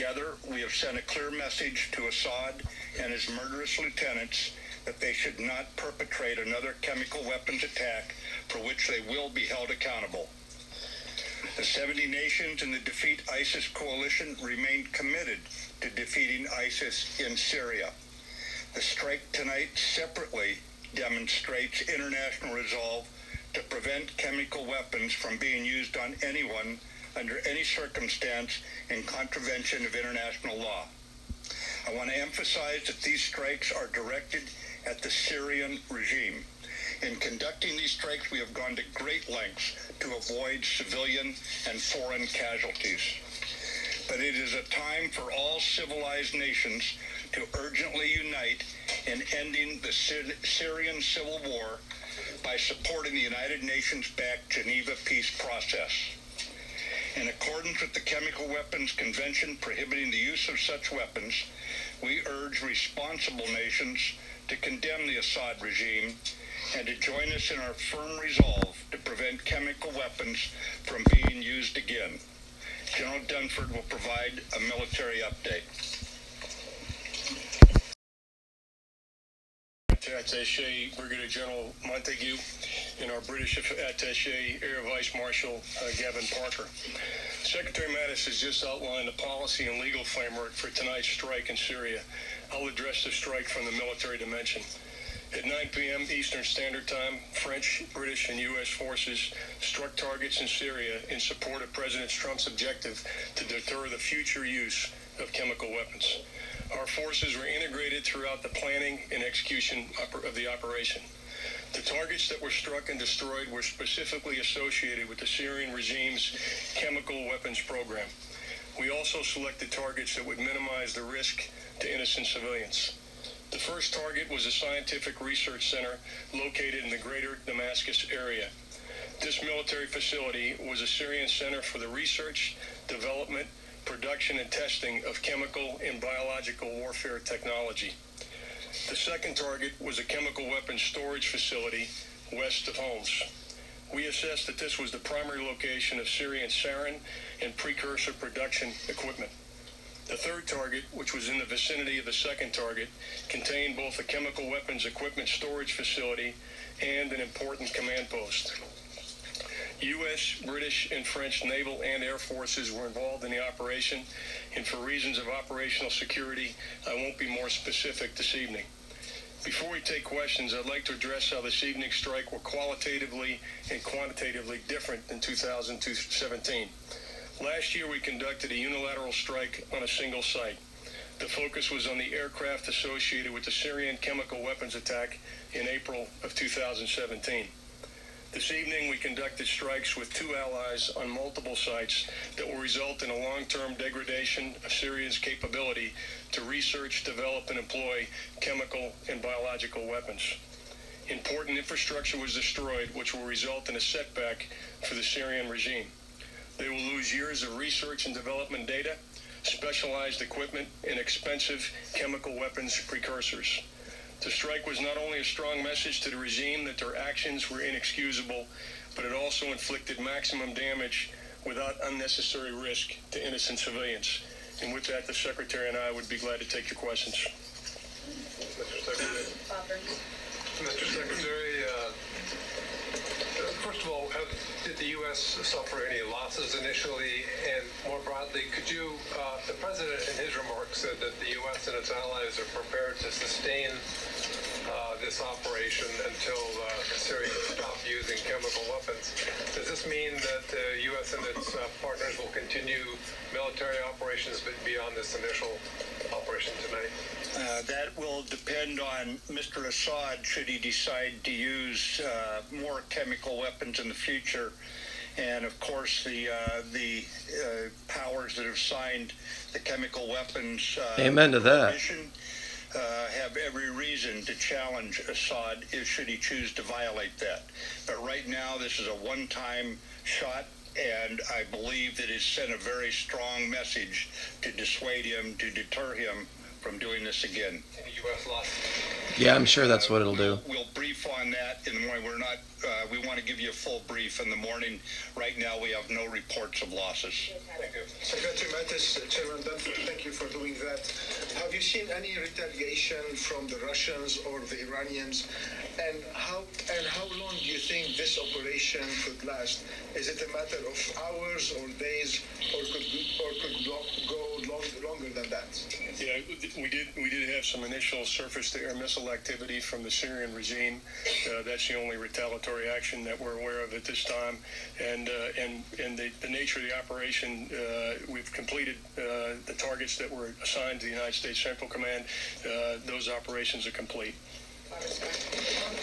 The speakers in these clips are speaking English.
Together, we have sent a clear message to Assad and his murderous lieutenants that they should not perpetrate another chemical weapons attack for which they will be held accountable. The 70 nations in the Defeat ISIS coalition remain committed to defeating ISIS in Syria. The strike tonight separately demonstrates international resolve to prevent chemical weapons from being used on anyone under any circumstance in contravention of international law. I want to emphasize that these strikes are directed at the Syrian regime. In conducting these strikes, we have gone to great lengths to avoid civilian and foreign casualties. But it is a time for all civilized nations to urgently unite in ending the Syrian civil war by supporting the United Nations-backed Geneva peace process. In accordance with the Chemical Weapons Convention prohibiting the use of such weapons, we urge responsible nations to condemn the Assad regime and to join us in our firm resolve to prevent chemical weapons from being used again. General Dunford will provide a military update. Attaché Brigadier General Montague and our British Attaché Air Vice Marshal Gavin Parker. Secretary Mattis has just outlined the policy and legal framework for tonight's strike in Syria. I'll address the strike from the military dimension. At 9 p.m. Eastern Standard Time, French, British, and U.S. forces struck targets in Syria in support of President Trump's objective to deter the future use of chemical weapons. Our forces were integrated throughout the planning and execution of the operation. The targets that were struck and destroyed were specifically associated with the Syrian regime's chemical weapons program. We also selected targets that would minimize the risk to innocent civilians. The first target was a scientific research center located in the greater Damascus area. This military facility was a Syrian center for the research, development, production, and testing of chemical and biological warfare technology. The second target was a chemical weapons storage facility west of Homs. We assessed that this was the primary location of Syrian sarin and precursor production equipment. The third target, which was in the vicinity of the second target, contained both a chemical weapons equipment storage facility and an important command post. U.S., British, and French naval and air forces were involved in the operation, and for reasons of operational security, I won't be more specific this evening. Before we take questions, I'd like to address how this evening's strike were qualitatively and quantitatively different than 2017. Last year, we conducted a unilateral strike on a single site. The focus was on the aircraft associated with the Syrian chemical weapons attack in April of 2017. This evening, we conducted strikes with two allies on multiple sites that will result in a long-term degradation of Syria's capability to research, develop, and employ chemical and biological weapons. Important infrastructure was destroyed, which will result in a setback for the Syrian regime. They will lose years of research and development data, specialized equipment, and expensive chemical weapons precursors. The strike was not only a strong message to the regime that their actions were inexcusable, but it also inflicted maximum damage without unnecessary risk to innocent civilians. And with that, the Secretary and I would be glad to take your questions. Mr. Secretary, first of all, did the U.S. suffer any losses initially? And more broadly, the President in his remarks said that the U.S. and its allies are prepared to sustain this operation until Syria stops using chemical weapons. Does this mean that the U.S. and its partners will continue military operations beyond this initial operation tonight? That will depend on Mr. Assad should he decide to use more chemical weapons in the future. And of course, the powers that have signed the chemical weapons Amen to that. Have every reason to challenge Assad should he choose to violate that. But right now, this is a one-time shot, and I believe that it sent a very strong message to dissuade him, to deter him from doing this again. Any U.S. losses? Yeah, I'm sure that's what it'll do. We'll brief on that in the morning. We want to give you a full brief in the morning. Right now, we have no reports of losses. Thank you. Secretary Mattis, Chairman Dunford, thank you. for doing that. Have you seen any retaliation from the Russians or the Iranians? And how long do you think this operation could last? Is it a matter of hours or days, or could go longer than that? Yeah, we did have some initial surface-to-air missile activity from the Syrian regime. That's the only retaliatory action that we're aware of at this time. And the nature of the operation, we've completed the targets that were assigned to the United States Central Command. Those operations are complete.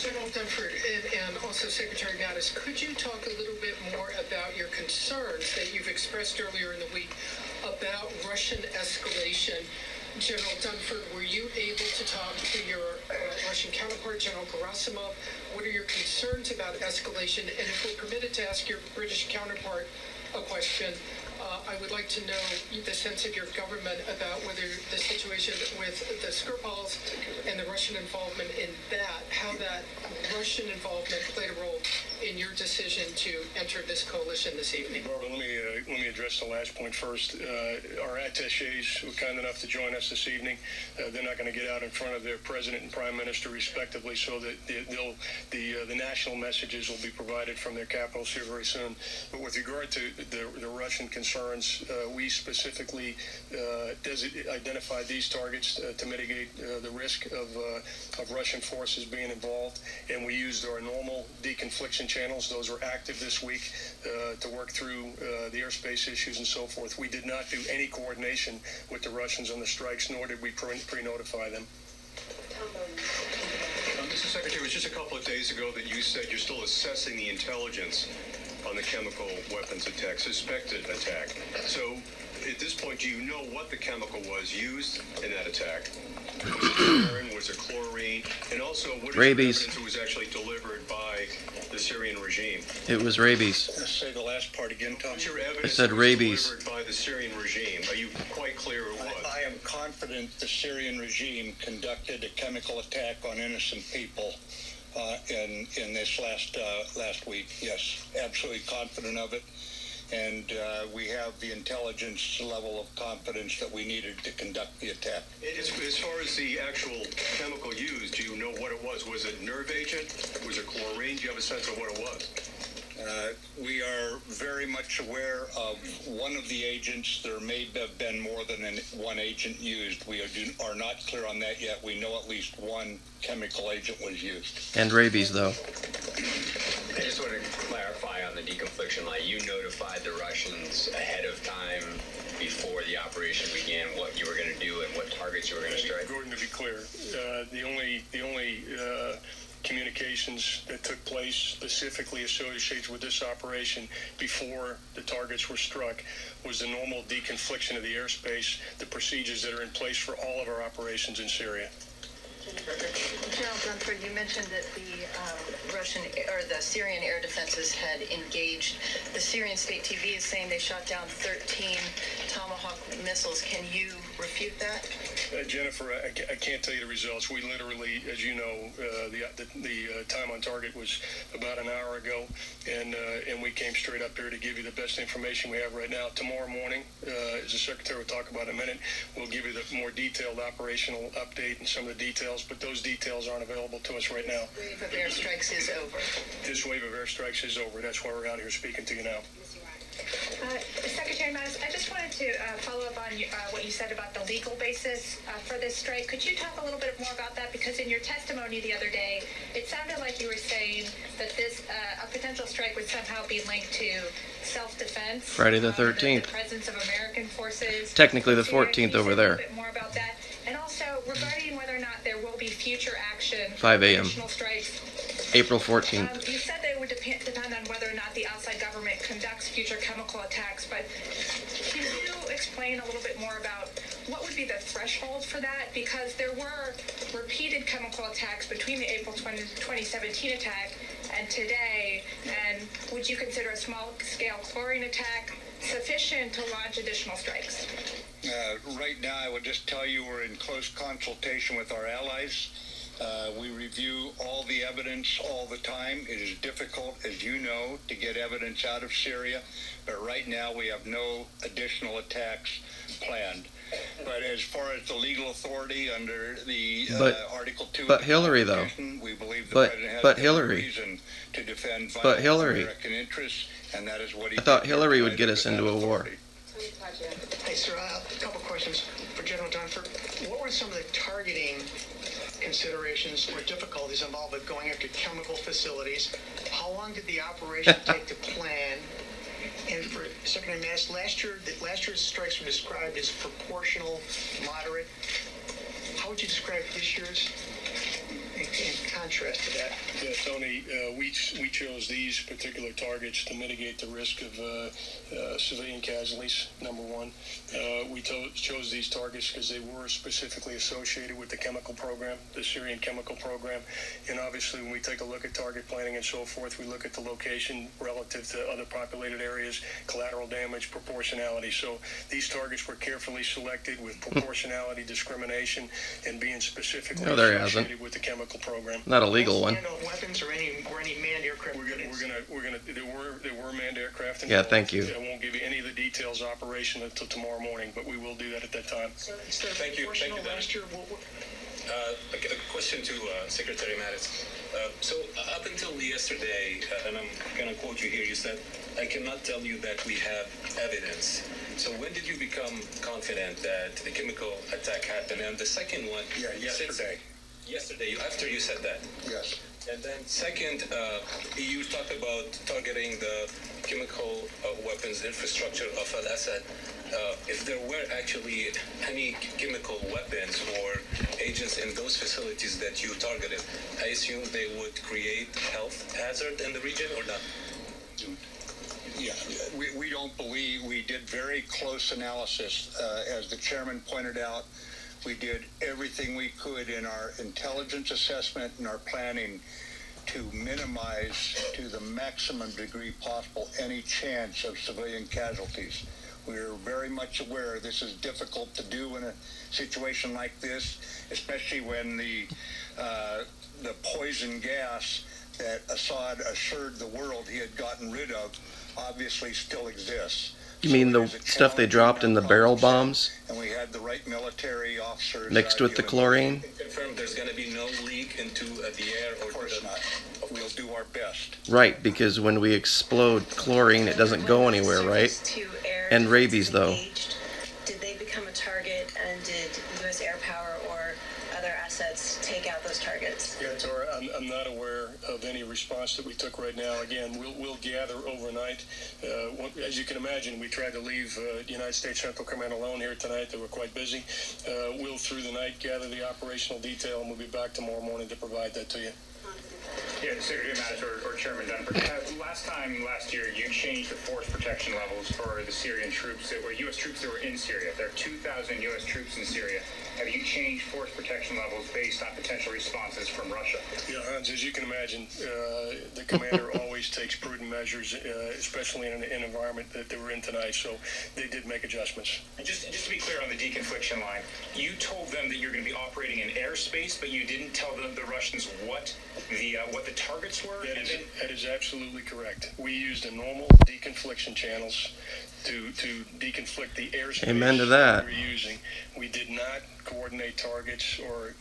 General Dunford and also Secretary Mattis, could you talk a little bit more about your concerns that you've expressed earlier in the week about Russian escalation? General Dunford, were you able to talk to your Russian counterpart, General Gerasimov? What are your concerns about escalation? And if we're permitted to ask your British counterpart a question, I would like to know the sense of your government about whether the situation with the Skripals and the Russian involvement in that, how that Russian involvement played a role in your decision to enter this coalition this evening. Barbara, let me address the last point first. Our attachés were kind enough to join us this evening. They're not going to get out in front of their president and prime minister, respectively, so that the national messages will be provided from their capitals here very soon. But with regard to the Russian concerns, we specifically identified these targets to mitigate the risk of Russian forces being involved, and we used our normal deconfliction channels. Those were active this week to work through the airspace issues and so forth. We did not do any coordination with the Russians on the strikes, nor did we pre-notify them. Mr. Secretary, it was just a couple of days ago that you said you're still assessing the intelligence on the chemical weapons attack, suspected attack. So at this point, do you know what the chemical was used in that attack? Was it sarin? Was it chlorine? And also, what is the evidence it was actually delivered by the Syrian regime? It was rabies. Say the last part again, Tom. What's your evidence I said rabies. delivered by the Syrian regime? Are you quite clear it was? I am confident the Syrian regime conducted a chemical attack on innocent people in this last week. Yes, absolutely confident of it. And we have the intelligence level of confidence that we needed to conduct the attack. As far as the actual chemical used, do you know what it was? Was it nerve agent? Was it chlorine? Do you have a sense of what it was? We are very much aware of one of the agents. There may have been more than one agent used. We are not clear on that yet. We know at least one chemical agent was used. And rabies, though. I just want to clarify on the deconfliction line. You notified the Russians ahead of time before the operation began what you were going to do and what targets you were going to strike? Gordon, to be clear, the only communications that took place specifically associated with this operation before the targets were struck was the normal deconfliction of the airspace, the procedures that are in place for all of our operations in Syria. General Dunford, you mentioned that the the Syrian air defenses had engaged. The Syrian state TV is saying they shot down 13 Tomahawk missiles. Can you refute that? Jennifer, I can't tell you the results. We literally, as you know, the time on target was about an hour ago, and we came straight up here to give you the best information we have right now. Tomorrow morning, as the Secretary will talk about in a minute, we'll give you the more detailed operational update and some of the details, but those details aren't available to us right now. This wave of airstrikes is over. This wave of airstrikes is over. That's why we're out here speaking to you now. Secretary Mattis, I just wanted to follow up on what you said about the legal basis for this strike. Could you talk a little bit more about that? Because in your testimony the other day, it sounded like you were saying that this a potential strike would somehow be linked to self-defense. Friday the 13th. The presence of American forces. Technically the 14th over there. A little bit more about that. And also regarding whether or not there will be future action. 5 a.m. strikes. April 14th. You said they would depend on whether or not the outside government conducts future chemical attacks, but can you explain a little bit more about what would be the threshold for that? Because there were repeated chemical attacks between the April 2017 attack and today, and would you consider a small-scale chlorine attack sufficient to launch additional strikes? Right now, I would just tell you we're in close consultation with our allies. We review all the evidence all the time. It is difficult, as you know, to get evidence out of Syria, but right now we have no additional attacks planned. But But as far as the legal authority under the Article 2 but of the Hillary, Constitution, we believe the But- President has but every Hillary. reason to defend But vital Hillary. American interests, and that is what he I thought did Hillary would tonight get us under into that a war. authority. Hey, sir, a couple questions for General Dunford. What were some of the targeting considerations or difficulties involved with going after chemical facilities? How long did the operation take to plan? And for Secretary Mattis, last year's strikes were described as proportional, moderate. How would you describe this year's in contrast to that? Yeah, Tony, we chose these particular targets to mitigate the risk of civilian casualties, number one. We chose these targets because they were specifically associated with the chemical program, the Syrian chemical program. And obviously, when we take a look at target planning and so forth, we look at the location relative to other populated areas, collateral damage, proportionality. So these targets were carefully selected with proportionality, discrimination, and being specifically associated with the chemical program. Not a legal one. Weapons or any manned aircraft? There were manned aircraft involved. Yeah, thank you. I won't give you any of the details of operation until tomorrow morning, but we will do that at that time. So Thank you, last year, a question to Secretary Mattis. So up until yesterday, and I'm going to quote you here, you said, "I cannot tell you that we have evidence." So when did you become confident that the chemical attack happened? And the second one, Yesterday. Yesterday, after you said that. Yes. And then second, you talked about targeting the chemical weapons infrastructure of Al-Assad. If there were actually any chemical weapons or agents in those facilities that you targeted, I assume they would create health hazard in the region or not? Yeah, we don't believe. We did very close analysis. As the chairman pointed out, we did everything we could in our intelligence assessment and our planning to minimize to the maximum degree possible any chance of civilian casualties. We're very much aware this is difficult to do in a situation like this, especially when the poison gas that Assad assured the world he had gotten rid of obviously still exists. You mean the stuff they dropped in the barrel bombs? And we had the right military officers mixed with the chlorine? Confirm there's going to be no leak into the air? Or of course not. We'll do our best. Right, because when we explode chlorine, it doesn't go anywhere, right? And rabies, though. Did they become a target, and did U.S. air power or other assets take out those targets? Yeah, Tora, I'm not aware of any response that we took right now. Again, we'll gather overnight. As you can imagine, we tried to leave United States Central Command alone here tonight. They were quite busy. We'll, through the night, gather the operational detail, and we'll be back tomorrow morning to provide that to you. Yeah, Secretary Mattis or Chairman Dunford. Last year, you changed the force protection levels for the Syrian troops that were U.S. troops that were in Syria. There are 2,000 U.S. troops in Syria. Have you changed force protection levels based on potential responses from Russia? Yeah, Hans, as you can imagine, the commander always takes prudent measures, especially in an environment that they were in tonight. So they did make adjustments. And just to be clear on the deconfliction line, you told them that you're going to be operating in airspace, but you didn't tell them, the Russians, what the targets were? That is absolutely correct. We used a normal deconfliction channels to deconflict the airspace. Amen to that. We were using. We did not coordinate targets or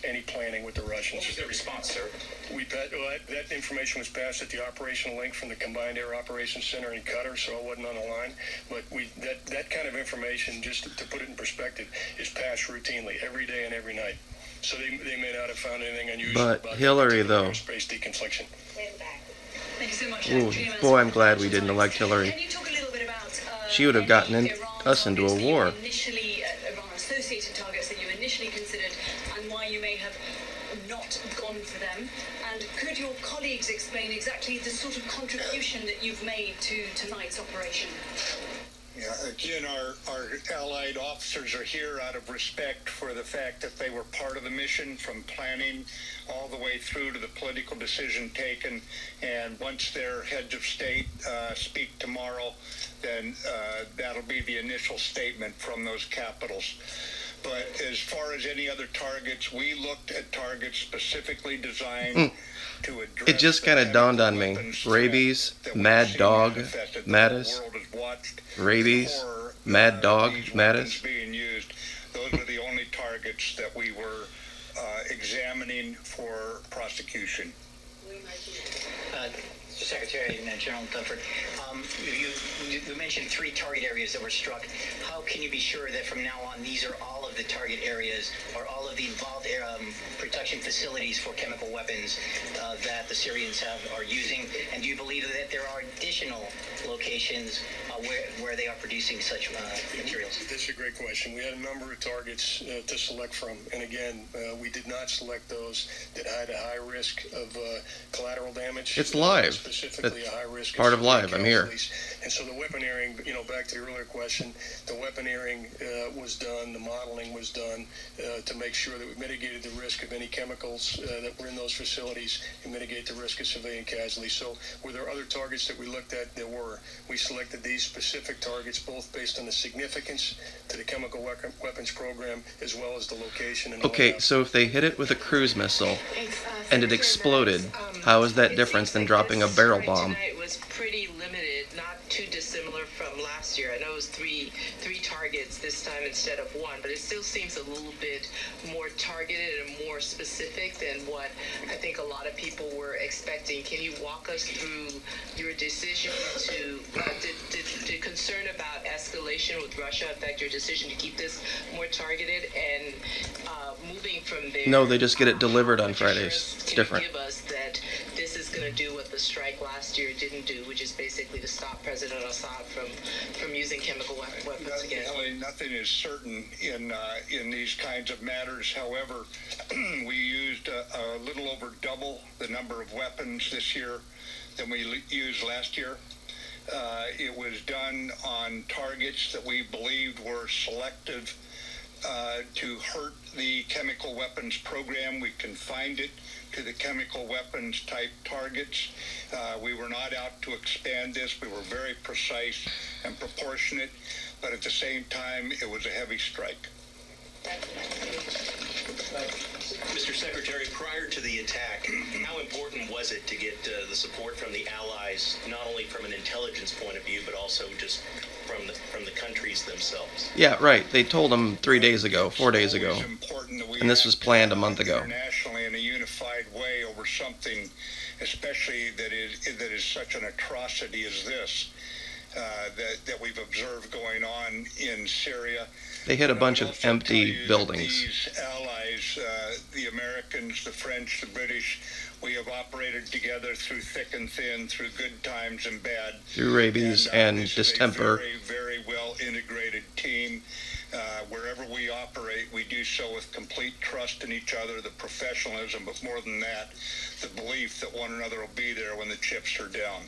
any planning with the Russians. What was their response, sir? That information was passed at the operational link from the Combined Air Operations Center in Qatar, so it wasn't on the line. But that kind of information, just to put it in perspective, is passed routinely every day and every night. So they may not have found anything unusual But about Hillary, though. airspace deconfliction. Thank you so much. Ooh, boy, I'm glad we didn't elect Hillary. Can you talk a little bit about She would have gotten us into a war. Initially, Iran associated targets that you initially considered, and why you may have not gone for them. And could your colleagues explain exactly the sort of contribution that you've made to tonight's operation? Yeah, again, our allied officers are here out of respect for the fact that they were part of the mission from planning all the way through to the political decision taken. And once their heads of state speak tomorrow, then that'll be the initial statement from those capitals. But as far as any other targets, we looked at targets specifically designed to address. It just kind of dawned on me. Rabies, Mad Dog, Mattis. Rabies, Mad Dog, Mattis. Being used. Those were the only targets that we were examining for prosecution. Secretary and General Dunford, you mentioned 3 target areas that were struck. How can you be sure that from now on these are all of the target areas or all of the involved production facilities for chemical weapons that the Syrians are using? And do you believe that there are additional locations where they are producing such materials? That's a great question. We had a number of targets to select from, and again, we did not select those that had a high risk of collateral damage. It's live. Specifically a high risk. Part of live. I'm here. And so the weaponeering, back to the earlier question, the weaponeering was done, the modeling was done to make sure that we mitigated the risk of any chemicals that were in those facilities and mitigate the risk of civilian casualties. So were there other targets that we looked at? There were. We selected these specific targets both based on the significance to the chemical weapons program as well as the location. And okay, so if they hit it with a cruise missile and it exploded, how is that different than dropping a barrel bomb? Tonight was pretty limited, not too dissimilar from last year. I know it was three targets this time instead of 1, but it still seems a little bit more targeted and more specific than what I think a lot of people were expecting. Can you walk us through your decision to did concern about escalation with Russia affect your decision to keep this more targeted and moving from there? No, they just get it delivered on Fridays. It's different. Can you give us that this is going to do what the strike last year didn't do, which is basically to stop President Assad from using chemical weapons again? Nothing is certain in these kinds of matters. However, we used a little over double the number of weapons this year than we used last year. It was done on targets that we believed were selective to hurt the chemical weapons program. We confined it to the chemical weapons type targets. We were not out to expand this. We were very precise and proportionate, but at the same time, it was a heavy strike. Mr. Secretary, prior to the attack, how important was it to get the support from the allies, not only from an intelligence point of view, but also just from the countries themselves? Yeah, right. They told them 3 days ago, 4 days ago, and this was planned a month ago. Internationally, in a unified way, over something, especially that is such an atrocity as this, that we've observed going on in Syria. They hit a bunch of empty buildings. These allies, the Americans, the French, the British, we have operated together through thick and thin, through good times and bad. Through rabies and distemper. Very, very well integrated team. Wherever we operate, we do so with complete trust in each other, the professionalism, but more than that, the belief that one another will be there when the chips are down.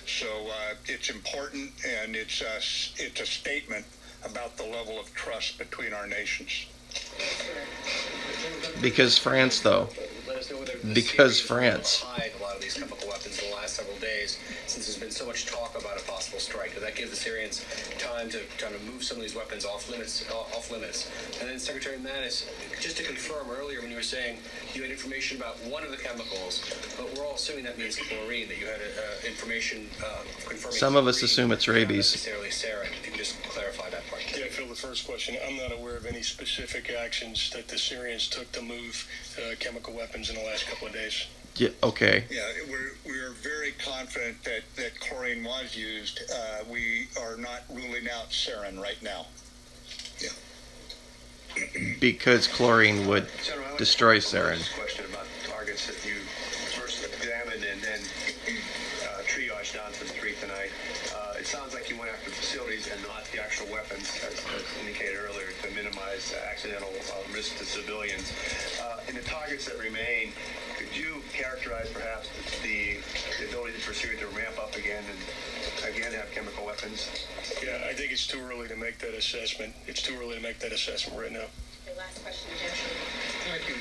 So it's important, and it's a statement about the level of trust between our nations. Because France, though. Because France. Hide a lot of these chemical weapons in the last several days, since there's been so much talk about a possible strike. Does that give the Syrians time to kind of move some of these weapons off limits? And then Secretary Mattis, just to confirm earlier when you were saying you had information about one of the chemicals, but we're all assuming that means chlorine, that you had information confirming. Some of us assume it's rabies. Not necessarily sarin. If you could just clarify that part. Yeah, Phil, the first question, I'm not aware of any specific actions that the Syrians took to move chemical weapons in the last couple of days. Yeah, okay. Yeah, we're very confident that chlorine was used. We are not ruling out sarin right now. Yeah. Because chlorine would destroy sarin. Question about targets that you first examined and then triaged down to the 3 tonight. It sounds like you went after facilities and not the actual weapons, as indicated earlier, to minimize accidental risk to civilians. In the targets that remain, could you characterize perhaps the ability for Syria to ramp up again and again have chemical weapons? Yeah, I think it's too early to make that assessment. It's too early to make that assessment right now. The last question, Thank you.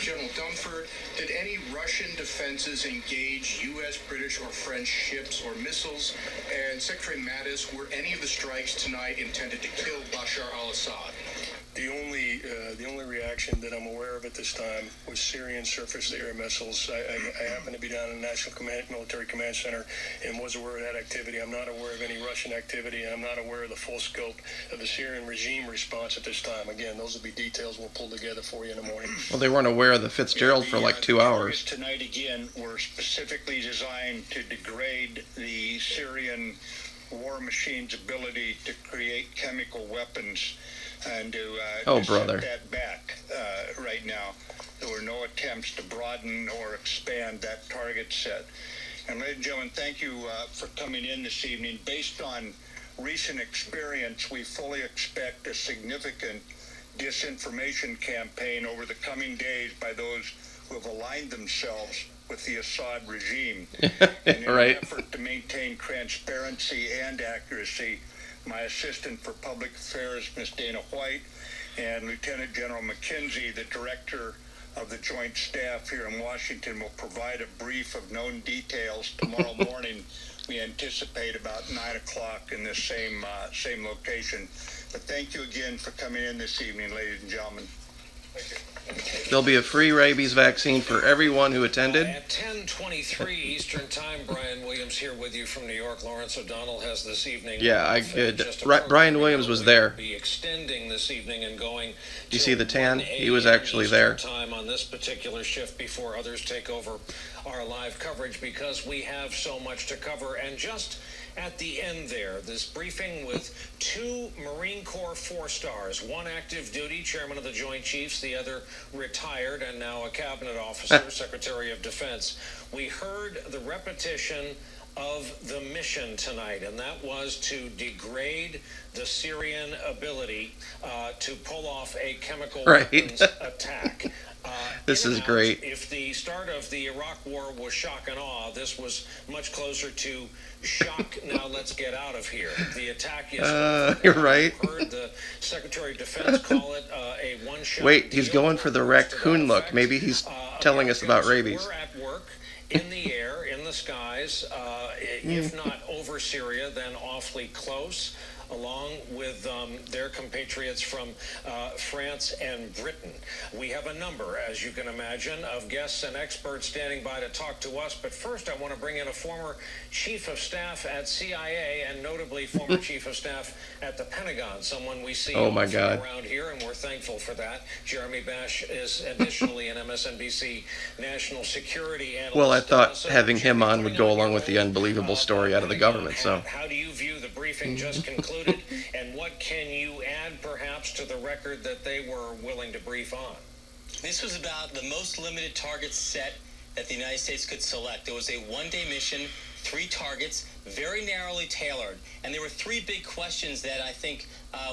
General Dunford, did any Russian defenses engage U.S., British, or French ships or missiles? And Secretary Mattis, were any of the strikes tonight intended to kill Bashar al-Assad? The only reaction action that I'm aware of at this time was Syrian surface-to-air missiles. I happen to be down in the National Military Command Center and was aware of that activity. I'm not aware of any Russian activity, and I'm not aware of the full scope of the Syrian regime response at this time. Again, those will be details we'll pull together for you in the morning. Well, they weren't aware of the Fitzgerald for like 2 hours. Tonight, again, were specifically designed to degrade the Syrian war machine's ability to create chemical weapons and to set that back right now. There were no attempts to broaden or expand that target set. And ladies and gentlemen, thank you for coming in this evening. Based on recent experience, we fully expect a significant disinformation campaign over the coming days by those who have aligned themselves with the Assad regime. In an effort to maintain transparency and accuracy, my Assistant for Public Affairs, Ms. Dana White, and Lieutenant General McKenzie, the Director of the Joint Staff here in Washington, will provide a brief of known details tomorrow morning. We anticipate about 9 o'clock in this same location. But thank you again for coming in this evening, ladies and gentlemen. Thank you. There'll be a free rabies vaccine for everyone who attended. At 10:23 Eastern Time, Brian Williams here with you from New York. Lawrence O'Donnell has this evening. Yeah, Brian Williams was there. Be extending this evening and going. You see the tan? He was actually there. Time on this particular shift before others take over our live coverage because we have so much to cover. And just at the end there, this briefing with 2 Marine Corps 4-stars, one active duty, Chairman of the Joint Chiefs, the other retired and now a cabinet officer, Secretary of Defense. We heard the repetition of the mission tonight, and that was to degrade the Syrian ability to pull off a chemical weapons attack. This is great. If the start of the Iraq War was shock and awe, this was much closer to shock, now let's get out of here. The attack yesterday. You're right. Heard the Secretary of Defense call it a one-shot. Wait, he's going for the raccoon look. Maybe he's telling us about rabies. We're at work, in the air, in the skies, if not over Syria, then awfully close, along with their compatriots from France and Britain. We have a number, as you can imagine, of guests and experts standing by to talk to us. But first, I want to bring in a former chief of staff at CIA and notably former chief of staff at the Pentagon, someone we see around here, and we're thankful for that. Jeremy Bash is additionally an MSNBC national security analyst. Well, I thought having him on would go along with the unbelievable story out of the government. So, how do you view the briefing just concluded, and what can you add perhaps to the record that they were willing to brief on? This was about the most limited target set that the United States could select. It was a one-day mission, 3 targets, very narrowly tailored. And there were 3 big questions that I think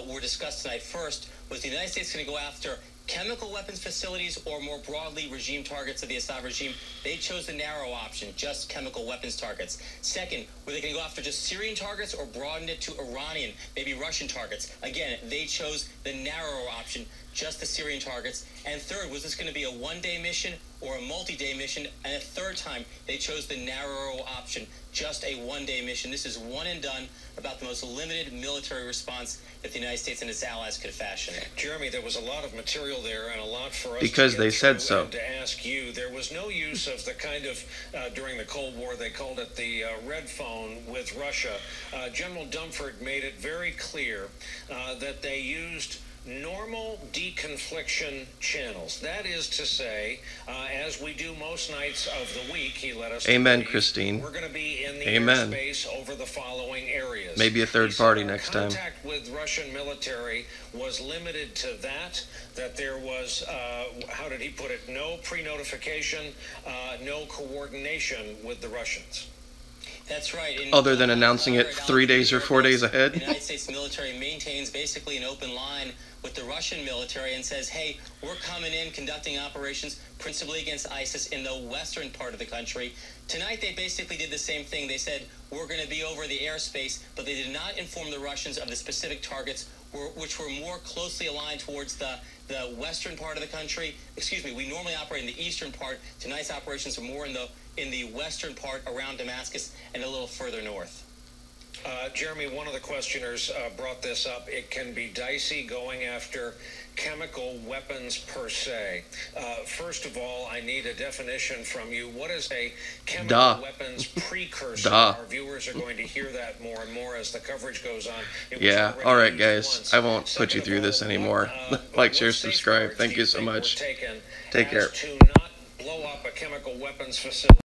were discussed tonight. First, was the United States going to go after chemical weapons facilities or more broadly regime targets of the Assad regime? They chose the narrow option, just chemical weapons targets. Second, were they going to go after just Syrian targets or broaden it to Iranian, maybe Russian targets? Again, they chose the narrower option, just the Syrian targets. And third, was this going to be a one-day mission or a multi-day mission? And a third time, they chose the narrower option, just a one-day mission. This is one and done, about the most limited military response that the United States and its allies could fashion. Jeremy, there was a lot of material there and a lot for us because they said so. To ask you, there was no use of the kind of, during the Cold War, they called it the red phone with Russia. General Dunford made it very clear that they used normal deconfliction channels. That is to say, as we do most nights of the week, he let us Amen, believe, Christine. we're going to be in the airspace over the following areas. Maybe a third party next time. Contact with Russian military was limited to that there was, how did he put it, no pre-notification, no coordination with the Russians. That's right. Other than announcing it 3 days or 4 days ahead? The United States military maintains basically an open line with the Russian military and says, hey, we're coming in, conducting operations principally against ISIS in the western part of the country. Tonight, they basically did the same thing. They said, we're going to be over the airspace, but they did not inform the Russians of the specific targets, which were more closely aligned towards the western part of the country. Excuse me, we normally operate in the eastern part. Tonight's operations are more in the western part around Damascus and a little further north. Jeremy, one of the questioners brought this up. It can be dicey going after chemical weapons per se. First of all, I need a definition from you. What is a chemical weapons precursor? Our viewers are going to hear that more and more as the coverage goes on. Yeah, alright guys, I won't put you through this anymore. Like, share, subscribe. Thank you so much. Take care. To not blow up a chemical weapons facility.